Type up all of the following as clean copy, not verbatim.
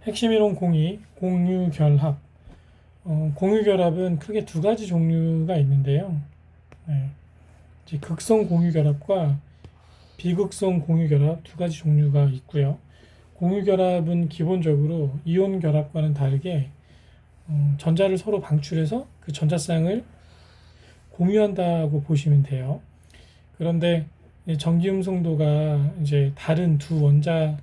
핵심 이론 공이 공유결합. 공유결합은 크게 두 가지 종류가 있는데요. 네, 이제 극성 공유결합과 비극성 공유결합 두 가지 종류가 있고요. 공유결합은 기본적으로 이온 결합과는 다르게 전자를 서로 방출해서 그 전자쌍을 공유한다고 보시면 돼요. 그런데 전기음성도가 이제 다른 두 원자가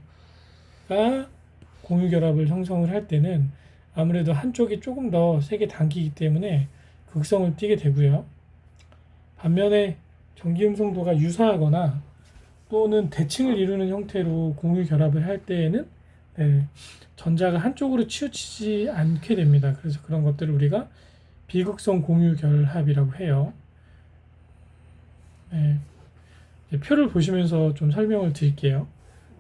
공유결합을 형성을 할 때는 아무래도 한쪽이 조금 더 세게 당기기 때문에 극성을 띠게 되고요. 반면에 전기음성도가 유사하거나 또는 대칭을 이루는 형태로 공유결합을 할 때에는 전자가 한쪽으로 치우치지 않게 됩니다. 그래서 그런 것들을 우리가 비극성 공유결합이라고 해요. 네, 표를 보시면서 좀 설명을 드릴게요.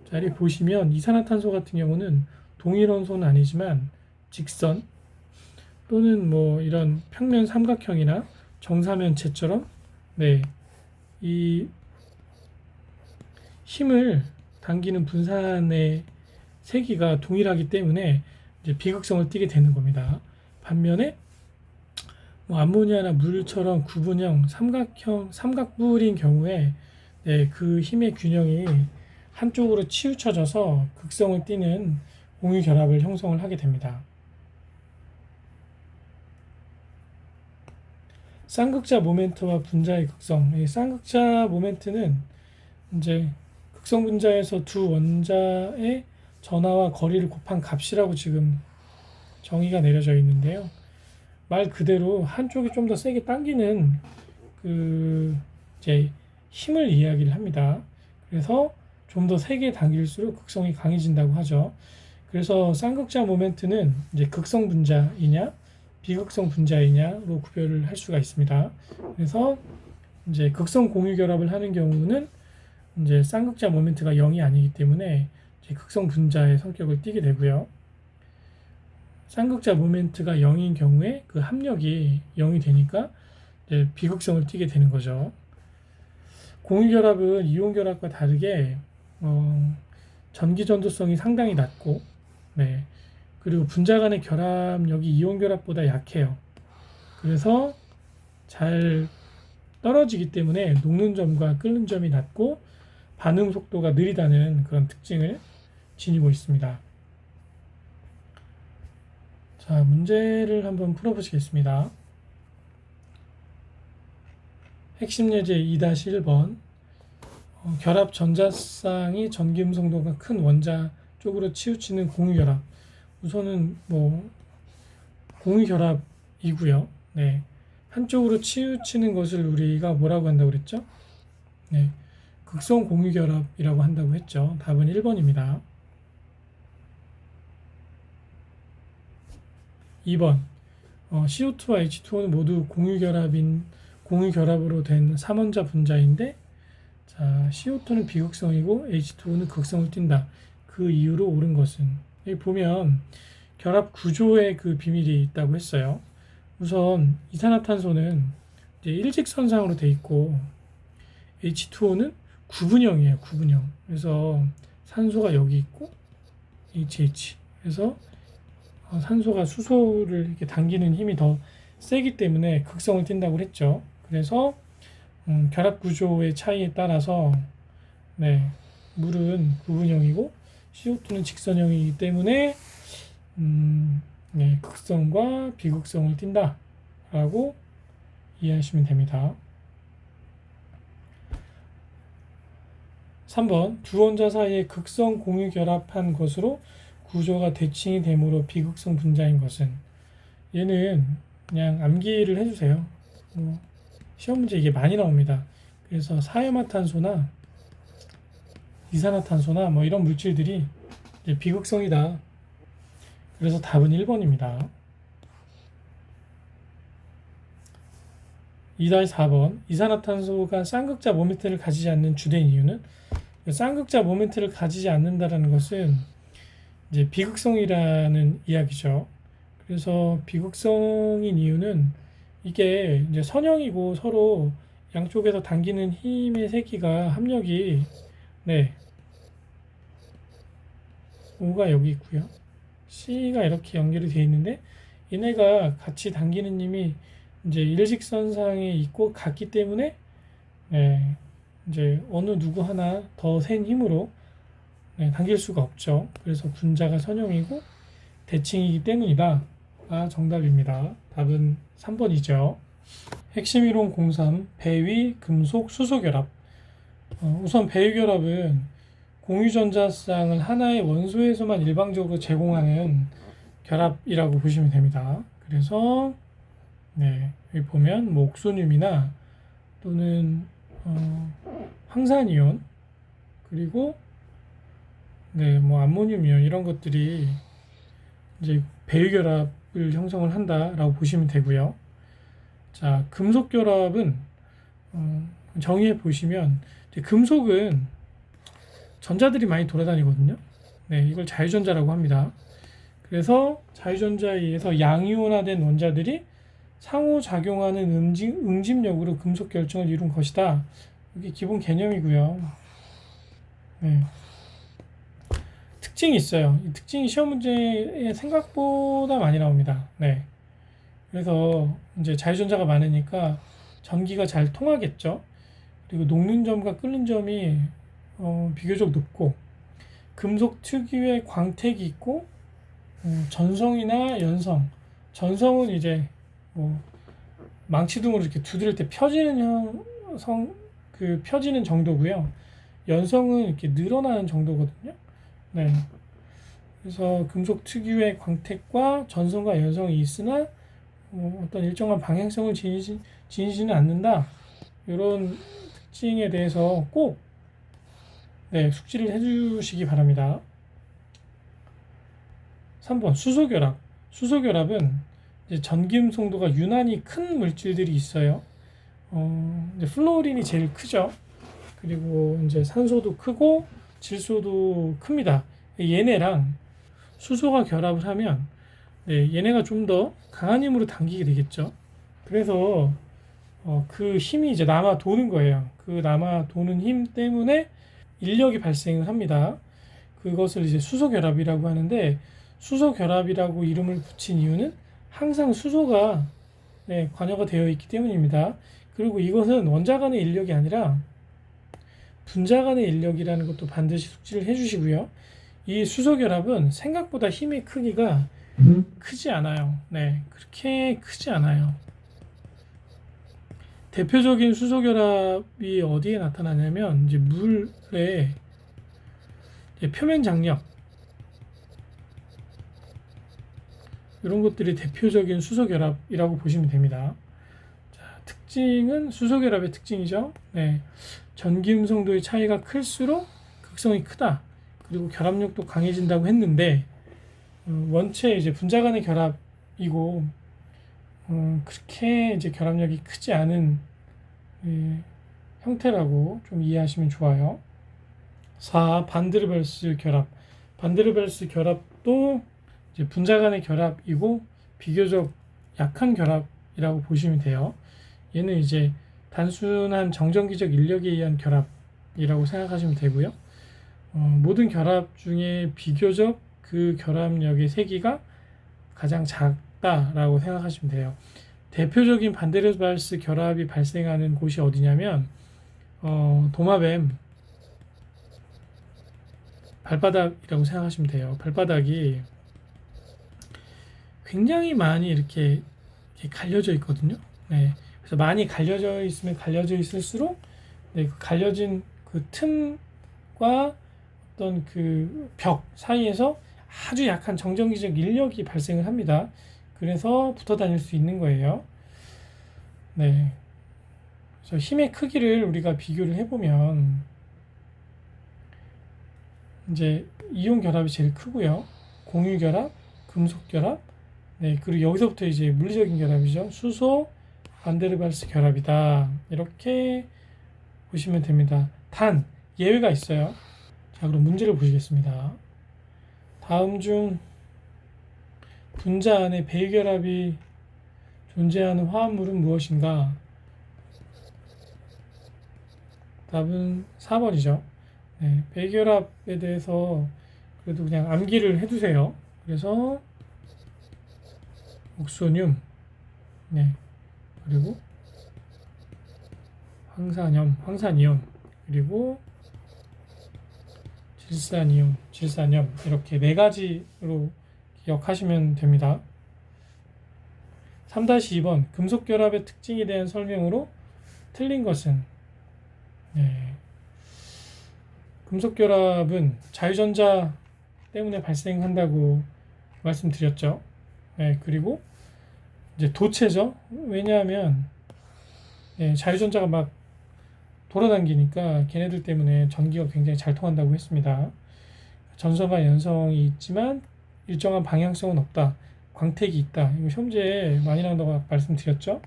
자, 여기 보시면 이산화탄소 같은 경우는 동일원소는 아니지만 직선 또는 뭐 이런 평면 삼각형이나 정사면체처럼 이 힘을 당기는 분산의 세기가 동일하기 때문에 이제 비극성을 띠게 되는 겁니다. 반면에 뭐 암모니아나 물처럼 구분형 삼각뿔인 경우에 그 힘의 균형이 한쪽으로 치우쳐져서 극성을 띠는 공유결합을 형성을 하게 됩니다. 쌍극자 모멘트와 분자의 극성. 이 쌍극자 모멘트는 이제 극성 분자에서 두 원자의 전하와 거리를 곱한 값이라고 지금 정의가 내려져 있는데요. 말 그대로 한쪽이 좀 더 세게 당기는 그 이제 힘을 이야기를 합니다. 그래서 좀 더 세게 당길수록 극성이 강해진다고 하죠. 그래서 쌍극자 모멘트는 이제 극성 분자이냐 비극성 분자이냐로 구별을 할 수가 있습니다. 그래서 이제 극성 공유 결합을 하는 경우는 이제 쌍극자 모멘트가 0이 아니기 때문에 이제 극성 분자의 성격을 띠게 되고요. 쌍극자 모멘트가 0인 경우에 그 합력이 0이 되니까 이제 비극성을 띠게 되는 거죠. 공유 결합은 이온 결합과 다르게 전기 전도성이 상당히 낮고, 그리고 분자 간의 결합력이 이온 결합보다 약해요. 그래서 잘 떨어지기 때문에 녹는 점과 끓는 점이 낮고 반응 속도가 느리다는 그런 특징을 지니고 있습니다. 자, 문제를 한번 풀어보시겠습니다. 핵심 예제 2-1번. 결합 전자쌍이 전기 음성도가 큰 원자 쪽으로 치우치는 공유결합. 우선은 뭐 공유결합이고요. 한쪽으로 치우치는 것을 우리가 뭐라고 한다고 그랬죠? 극성 공유결합이라고 한다고 했죠. 답은 1번입니다. 2번. CO2와 H2O는 모두 공유결합으로 된 3원자 분자인데, 자, CO2는 비극성이고 H2O는 극성을 띈다. 그 이유로 옳은 것은, 여기 보면 결합 구조에 그 비밀이 있다고 했어요. 우선 이산화탄소는 이제 일직선상으로 돼 있고 H2O는 구분형이에요. 구분형. 그래서 산소가 여기 있고 HH. 그래서 산소가 수소를 이렇게 당기는 힘이 더 세기 때문에 극성을 띈다고 했죠. 그래서 결합 구조의 차이에 따라서 물은 구분형이고 CO2는 직선형이기 때문에 극성과 비극성을 띈다 라고 이해하시면 됩니다. 3번. 두 원자 사이에 극성 공유 결합한 것으로 구조가 대칭이 되므로 비극성 분자인 것은, 얘는 그냥 암기를 해주세요. 시험 문제 이게 많이 나옵니다. 그래서 사염화탄소나 이산화탄소나 뭐 이런 물질들이 이제 비극성이다. 그래서 답은 1번입니다. 2-4번. 이산화탄소가 쌍극자 모멘트를 가지지 않는 주된 이유는, 쌍극자 모멘트를 가지지 않는다라는 것은 이제 비극성이라는 이야기죠. 그래서 비극성인 이유는 이게 이제 선형이고 서로 양쪽에서 당기는 힘의 세기가 합력이 5가 여기 있고요. C가 이렇게 연결이 되어 있는데 얘네가 같이 당기는 힘이 이제 일직선상에 있고 같기 때문에 네, 이제 어느 누구 하나 더 센 힘으로 네, 당길 수가 없죠. 그래서 분자가 선형이고 대칭이기 때문이다. 아, 정답입니다. 답은 3번이죠. 핵심 이론 03 배위 금속 수소 결합. 우선 배위 결합은 공유전자쌍을 하나의 원소에서만 일방적으로 제공하는 결합이라고 보시면 됩니다. 그래서 네, 여기 보면 뭐 옥소늄이나 또는 황산이온 그리고 네, 뭐 암모늄이온 이런 것들이 이제 배위 결합을 형성을 한다라고 보시면 되고요. 자, 금속 결합은 정의해 보시면 이제 금속은 전자들이 많이 돌아다니거든요. 네, 이걸 자유전자라고 합니다. 그래서 자유전자에 의해서 양이온화된 원자들이 상호작용하는 응집력으로 금속 결정을 이룬 것이다. 이게 기본 개념이고요. 네. 특징이 있어요. 이 특징이 시험 문제에 생각보다 많이 나옵니다. 네. 그래서 이제 자유전자가 많으니까 전기가 잘 통하겠죠. 그리고 녹는 점과 끓는 점이 비교적 높고 금속 특유의 광택이 있고 전성이나 연성. 전성은 이제 뭐 망치등으로 이렇게 두드릴 때 펴지는 펴지는 정도고요. 연성은 이렇게 늘어나는 정도거든요. 네. 그래서 금속 특유의 광택과 전성과 연성이 있으나 어떤 일정한 방향성을 지니지는 않는다. 이런 특징에 대해서 꼭 네, 숙지를 해주시기 바랍니다. 3번 수소결합. 수소결합은 이제 전기음성도가 유난히 큰 물질들이 있어요. 이제 플로린이 제일 크죠. 그리고 이제 산소도 크고 질소도 큽니다. 얘네랑 수소가 결합을 하면 네, 얘네가 좀 더 강한 힘으로 당기게 되겠죠. 그래서 그 힘이 이제 남아 도는 거예요. 그 남아 도는 힘 때문에 인력이 발생을 합니다. 그것을 이제 수소 결합이라고 하는데 수소 결합이라고 이름을 붙인 이유는 항상 수소가 네, 관여가 되어 있기 때문입니다. 그리고 이것은 원자 간의 인력이 아니라 분자 간의 인력이라는 것도 반드시 숙지를 해주시고요. 이 수소 결합은 생각보다 힘의 크기가 크지 않아요. 네, 그렇게 크지 않아요. 대표적인 수소 결합이 어디에 나타나냐면 이제 물의 이제 표면 장력 이런 것들이 대표적인 수소 결합이라고 보시면 됩니다. 자, 특징은 수소 결합의 특징이죠. 네, 전기 음성도의 차이가 클수록 극성이 크다. 그리고 결합력도 강해진다고 했는데 원체 이제 분자 간의 결합이고 그렇게 이제 결합력이 크지 않은 형태라고 좀 이해하시면 좋아요. 4. 반드르벨스 결합. 반드르벨스 결합도 이제 분자 간의 결합이고 비교적 약한 결합이라고 보시면 돼요. 얘는 이제 단순한 정전기적 인력에 의한 결합이라고 생각하시면 되고요. 모든 결합 중에 비교적 그 결합력의 세기가 가장 작다라고 생각하시면 돼요. 대표적인 반데르발스 결합이 발생하는 곳이 어디냐면 도마뱀 발바닥이라고 생각하시면 돼요. 발바닥이 굉장히 많이 이렇게 갈려져 있거든요. 네, 그래서 많이 갈려져 있으면 갈려져 있을수록 네, 그 갈려진 그 틈과 어떤 그 벽 사이에서 아주 약한 정전기적 인력이 발생을 합니다. 그래서 붙어 다닐 수 있는 거예요. 네. 그래서 힘의 크기를 우리가 비교를 해보면 이제 이온 결합이 제일 크고요. 공유 결합, 금속 결합, 네, 그리고 여기서부터 이제 물리적인 결합이죠. 수소, 반데르발스 결합이다. 이렇게 보시면 됩니다. 단 예외가 있어요. 자, 그럼 문제를 보시겠습니다. 다음 중 분자 안에 배기결합이 존재하는 화합물은 무엇인가? 답은 4번이죠. 네, 배기결합에 대해서 그래도 그냥 암기를 해두세요. 그래서 옥소늄, 네, 그리고 황산이온, 그리고 질산염 이렇게 네 가지로 기억하시면 됩니다. 3-2번 금속 결합의 특징에 대한 설명으로 틀린 것은, 네, 금속 결합은 자유전자 때문에 발생한다고 말씀드렸죠. 네, 그리고 이제 도체죠. 왜냐하면 자유전자가 막 돌아다니니까 걔네들 때문에 전기가 굉장히 잘 통한다고 했습니다. 전선과 연성이 있지만 일정한 방향성은 없다. 광택이 있다. 이거 시험지에 많이 나온다고 말씀드렸죠.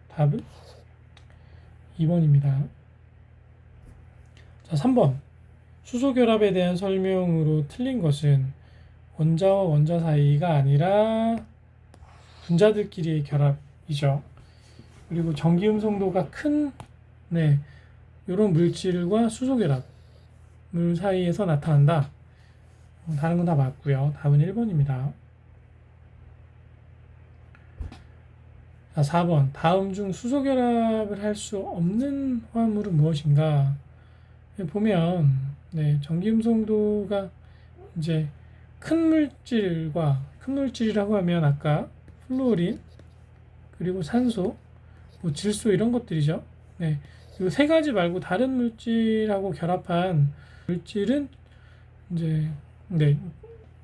답은 2번입니다. 자, 3번. 수소결합에 대한 설명으로 틀린 것은 원자와 원자 사이가 아니라 분자들끼리의 결합이죠. 그리고 전기음성도가 큰 이런 물질과 수소결합 물 사이에서 나타난다. 다른 건 다 맞고요. 답은 1번입니다. 자, 4번. 다음 중 수소결합을 할 수 없는 화합물은 무엇인가? 보면 전기음성도가 이제 큰 물질이라고 하면 아까 플루오린, 그리고 산소, 뭐 질소 이런 것들이죠. 이 세 가지 말고 다른 물질하고 결합한 물질은 이제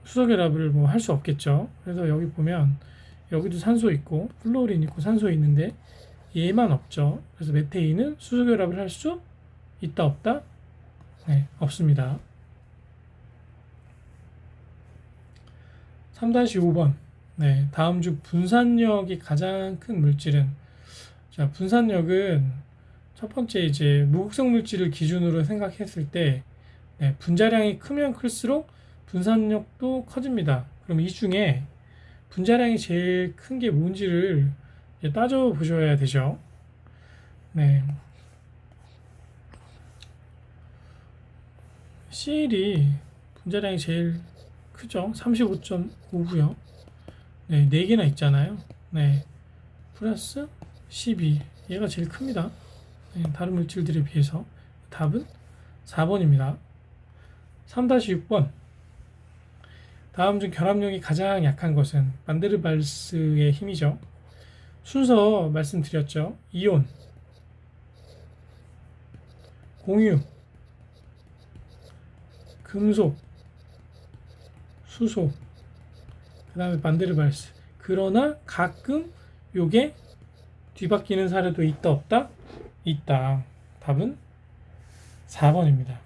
수소 결합을 뭐 할 수 없겠죠. 그래서 여기 보면 여기도 산소 있고 플루오린 있고 산소 있는데 얘만 없죠. 그래서 메테인은 수소 결합을 할 수 있다 없다? 없습니다. 3-5번. 다음 중 분산력이 가장 큰 물질은, 자, 분산력은 첫 번째 이제 무극성 물질을 기준으로 생각했을 때 분자량이 크면 클수록 분산력도 커집니다. 그럼 이 중에 분자량이 제일 큰 게 뭔지를 따져 보셔야 되죠. CL이 분자량이 제일 크죠. 35.5고요. 4개나 있잖아요. 플러스 12. 얘가 제일 큽니다. 다른 물질들에 비해서. 답은 4번입니다. 3-6번. 다음 중 결합력이 가장 약한 것은 만데르발스의 힘이죠. 순서 말씀드렸죠. 이온, 공유, 금속, 수소, 그 다음에 만데르발스. 그러나 가끔 요게 뒤바뀌는 사례도 있다 없다? 있다. 답은 4번입니다.